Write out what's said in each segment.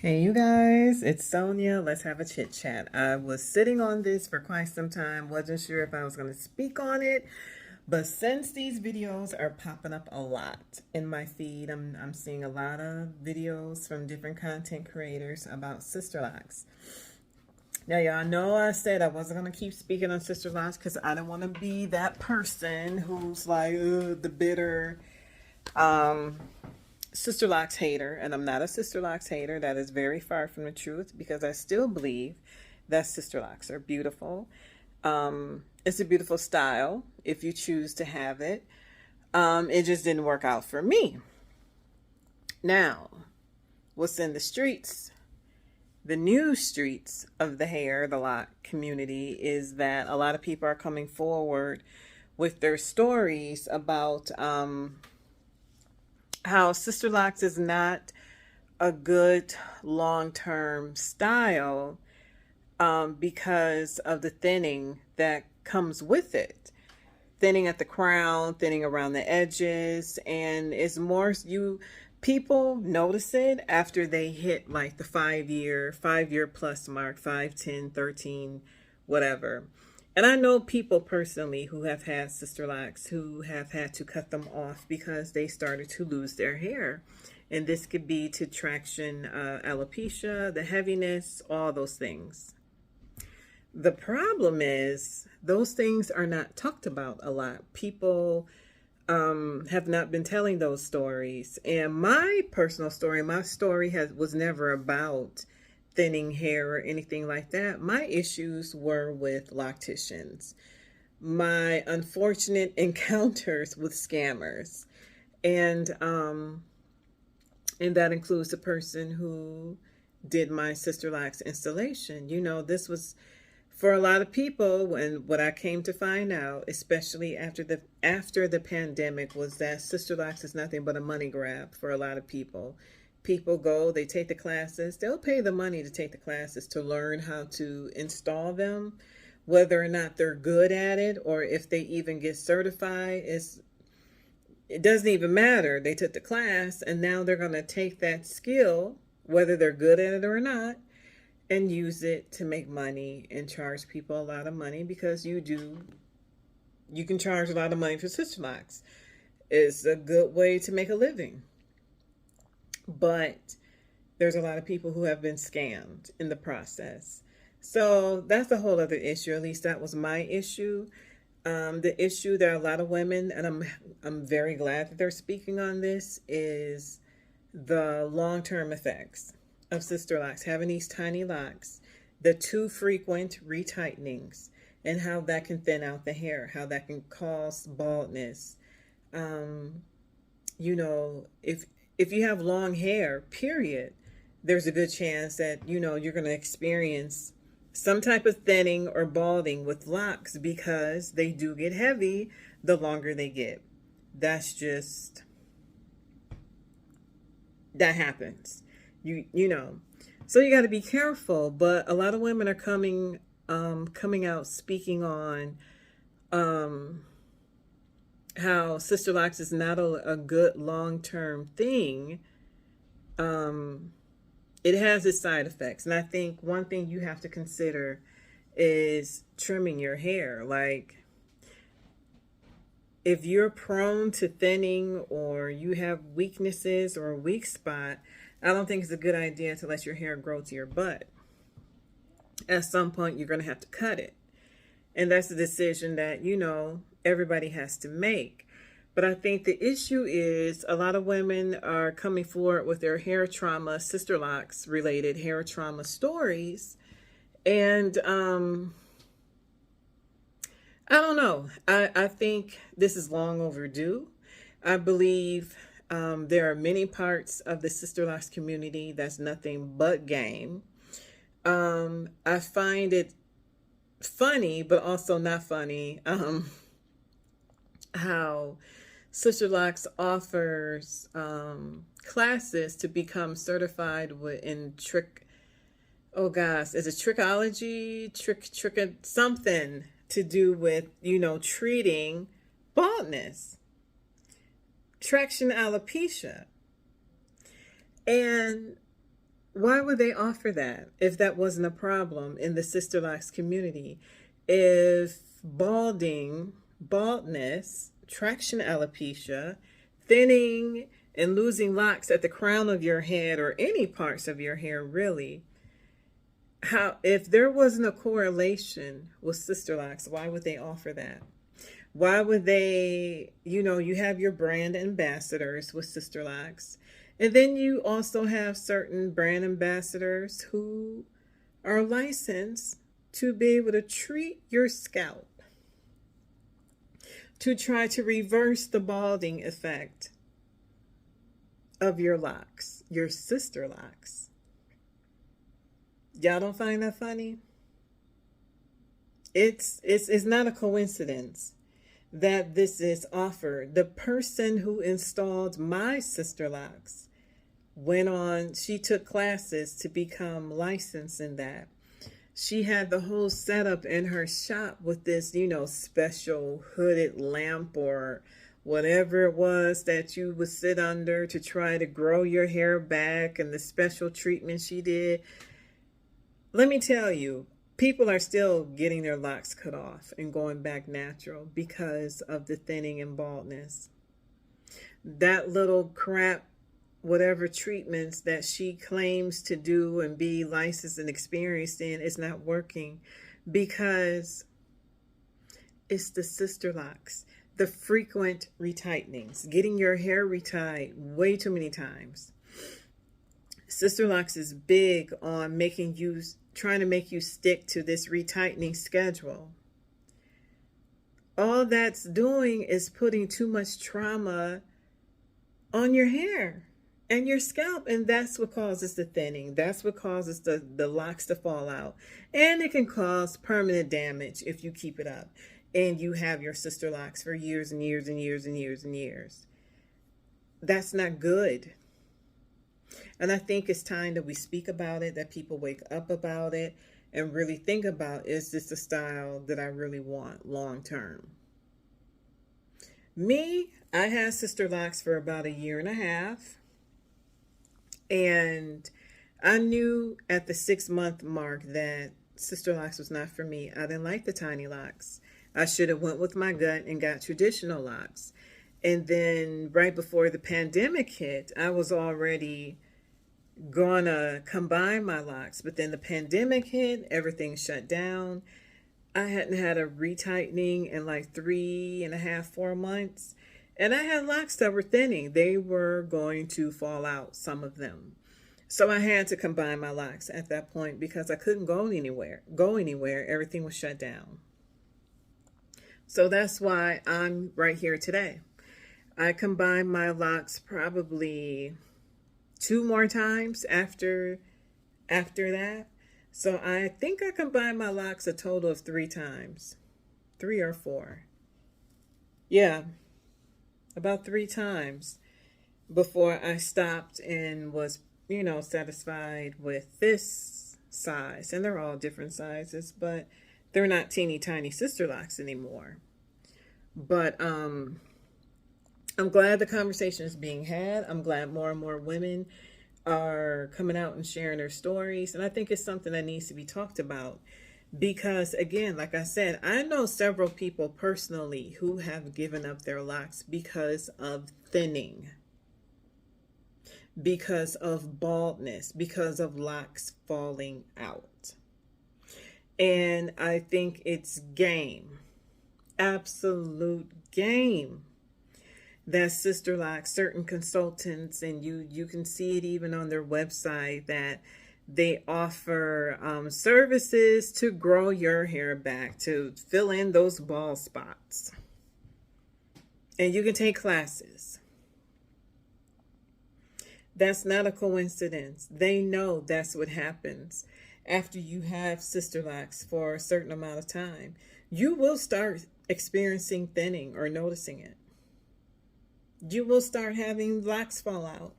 Hey you guys, it's Sonia. Let's have a chit chat. I was sitting on this for quite some time, wasn't sure if I was going to speak on it, but since these videos are popping up a lot in my feed, I'm seeing a lot of videos from different content creators about Sisterlocks. Now, y'all know I said I wasn't going to keep speaking on Sisterlocks because I don't want to be that person who's like the bitter Sisterlocks hater, and I'm not a Sisterlocks hater. That is very far from the truth because I still believe that Sisterlocks are beautiful. It's a beautiful style if you choose to have it. It just didn't work out for me. Now, what's in the streets? The new streets of the hair, the lock community, is that a lot of people are coming forward with their stories about how Sisterlocks is not a good long-term style because of the thinning that comes with it. Thinning at the crown, thinning around the edges, and it's more you people notice it after they hit like the 5 year plus mark, 5, 10, 13, whatever. And I know people personally who have had Sisterlocks who have had to cut them off because they started to lose their hair. And this could be to traction, alopecia, the heaviness, all those things. The problem is those things are not talked about a lot. People have not been telling those stories. And my personal story, my story was never about thinning hair or anything like that. My issues were with locticians, my unfortunate encounters with scammers, and that includes the person who did my Sisterlocks installation. You know, this was for a lot of people, and what I came to find out, especially after the pandemic, was that Sisterlocks is nothing but a money grab for a lot of people. People go, they take the classes, they'll pay the money to take the classes to learn how to install them. Whether or not they're good at it or if they even get certified, it doesn't even matter. They took the class and now they're going to take that skill, whether they're good at it or not, and use it to make money and charge people a lot of money because you can charge a lot of money for Sisterlocks. It's a good way to make a living. But there's a lot of people who have been scammed in the process. So that's a whole other issue. At least that was my issue. The issue, there are a lot of women, and I'm very glad that they're speaking on this, is the long-term effects of Sisterlocks, having these tiny locks, the too frequent retightenings, and how that can thin out the hair, how that can cause baldness. You know, if you have long hair, period, there's a good chance that, you know, you're going to experience some type of thinning or balding with locks because they do get heavy the longer they get. That's just, that happens. You know. So you got to be careful, but a lot of women are coming out speaking on how Sisterlocks is not a good long-term thing. It has its side effects. And I think one thing you have to consider is trimming your hair. Like, if you're prone to thinning or you have weaknesses or a weak spot, I don't think it's a good idea to let your hair grow to your butt. At some point, you're going to have to cut it. And that's a decision that, you know, everybody has to make. But I think the issue is a lot of women are coming forward with their hair trauma, Sisterlocks related hair trauma stories. And I don't know. I think this is long overdue. I believe there are many parts of the Sisterlocks community that's nothing but game. I find it funny, but also not funny, how Sisterlocks offers classes to become certified in oh gosh, is it trichology, something to do with, you know, treating baldness, traction alopecia. And Why would they offer that if that wasn't a problem in the Sisterlocks community? If baldness, traction alopecia, thinning, and losing locks at the crown of your head or any parts of your hair really, how, if there wasn't a correlation with Sisterlocks, why would they offer that? Why would they, you have your brand ambassadors with Sisterlocks, and then you also have certain brand ambassadors who are licensed to be able to treat your scalp to try to reverse the balding effect of your locks, your Sisterlocks. Y'all don't find that funny? It's not a coincidence that this is offered. The person who installed my Sisterlocks she took classes to become licensed in that. She had the whole setup in her shop with this, special hooded lamp or whatever it was that you would sit under to try to grow your hair back, and the special treatment she did. Let me tell you, people are still getting their locks cut off and going back natural because of the thinning and baldness. That little crap, whatever treatments that she claims to do and be licensed and experienced in, is not working because it's the Sisterlocks, the frequent retightenings, getting your hair retied way too many times. Sisterlocks is big on trying to make you stick to this retightening schedule. All that's doing is putting too much trauma on your hair and your scalp, and that's what causes the thinning. That's what causes the locks to fall out, and it can cause permanent damage if you keep it up and you have your Sisterlocks for years and years and years and years and years. That's not good. And I think it's time that we speak about it, that people wake up about it and really think about, is this the style that I really want long term? Me, I had Sisterlocks for about a year and a half. And I knew at the 6-month mark that Sisterlocks was not for me. I didn't like the tiny locks. I should have went with my gut and got traditional locks. And then right before the pandemic hit, I was already gonna combine my locks, but then the pandemic hit, everything shut down. I hadn't had a retightening in like 3.5, 4 months. And I had locks that were thinning. They were going to fall out, some of them. So I had to combine my locks at that point because I couldn't go anywhere. Everything was shut down. So that's why I'm right here today. I combined my locks probably 2 more times after that. So I think I combined my locks a total of 3 times. 3 or 4. Yeah, about 3 times before I stopped and was, satisfied with this size. And they're all different sizes, but they're not teeny tiny Sisterlocks anymore. But I'm glad the conversation is being had. I'm glad more and more women are coming out and sharing their stories. And I think it's something that needs to be talked about. Because again, like I said, I know several people personally who have given up their locks because of thinning, because of baldness, because of locks falling out. And I think it's game, absolute game, that Sisterlocks, certain consultants, and you can see it even on their website, that they offer services to grow your hair back, to fill in those bald spots. And you can take classes. That's not a coincidence. They know that's what happens after you have Sisterlocks for a certain amount of time. You will start experiencing thinning or noticing it. You will start having locks fall out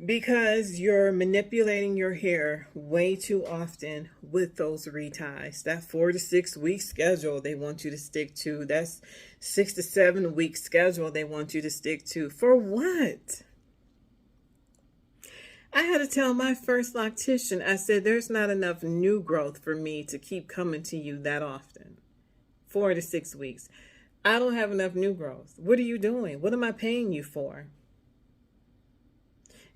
because you're manipulating your hair way too often with those reties. That 4 to 6 week schedule they want you to stick to. That's 6 to 7 week schedule they want you to stick to. For what? I had to tell my first loctician, I said, there's not enough new growth for me to keep coming to you that often. 4 to 6 weeks. I don't have enough new growth. What are you doing? What am I paying you for?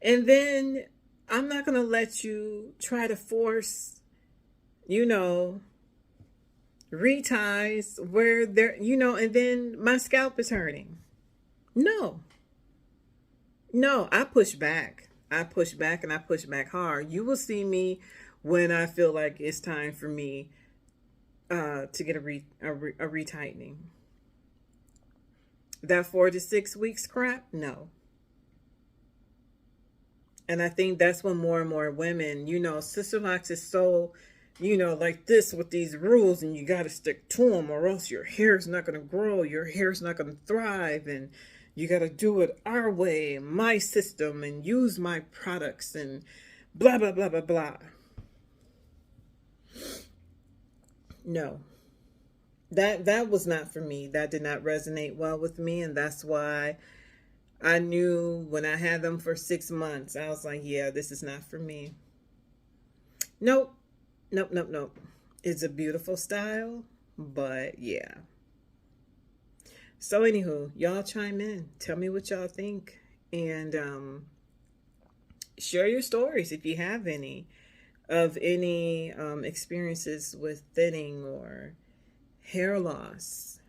And then I'm not going to let you try to force, you know, reties where there, and then my scalp is hurting. No, no, I push back. I push back and I push back hard. You will see me when I feel like it's time for me to get a retightening. That 4 to 6 weeks crap, no. And I think that's when more and more women, Sisterlocks is so, like this with these rules, and you got to stick to them, or else your hair's not going to grow, your hair's not going to thrive, and you got to do it our way, my system, and use my products, and blah, blah, blah, blah, blah. No, that was not for me. That did not resonate well with me, and that's why I knew when I had them for 6 months, I was like, yeah, this is not for me. Nope. Nope, nope, nope. It's a beautiful style, but yeah. So anywho, y'all chime in. Tell me what y'all think. And share your stories if you have any of any experiences with thinning or hair loss.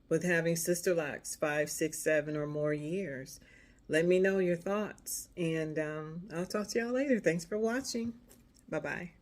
With having Sisterlocks 5, 6, 7 or more years. Let me know your thoughts, and I'll talk to y'all later. Thanks for watching. Bye-bye.